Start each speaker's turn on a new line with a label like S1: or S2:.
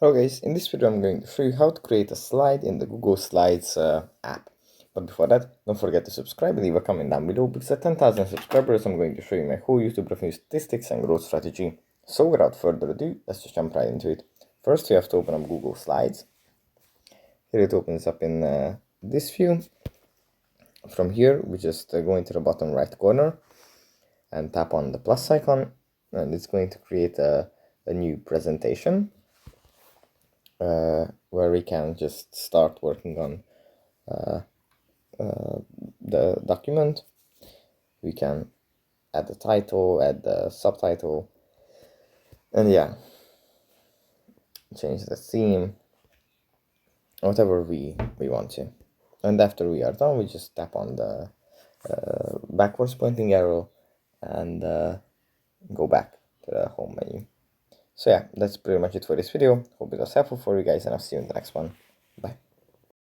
S1: Hello guys, in this video I'm going to show you how to create a slide in the Google Slides app. But before that, don't forget to subscribe and leave a comment down below, because at 10,000 subscribers I'm going to show you my whole YouTube revenue statistics and growth strategy. So without further ado, let's just jump right into it. First we have to open up Google Slides. Here it opens up in this view. From here we just go into the bottom right corner and tap on the plus icon, and it's going to create a new presentation. Where we can just start working on the document. We can add the title, add the subtitle, and yeah, change the theme, whatever we want to. And after we are done, we just tap on the backwards pointing arrow and go back to the home menu. So yeah, that's pretty much it for this video. Hope it was helpful for you guys, and I'll see you in the next one.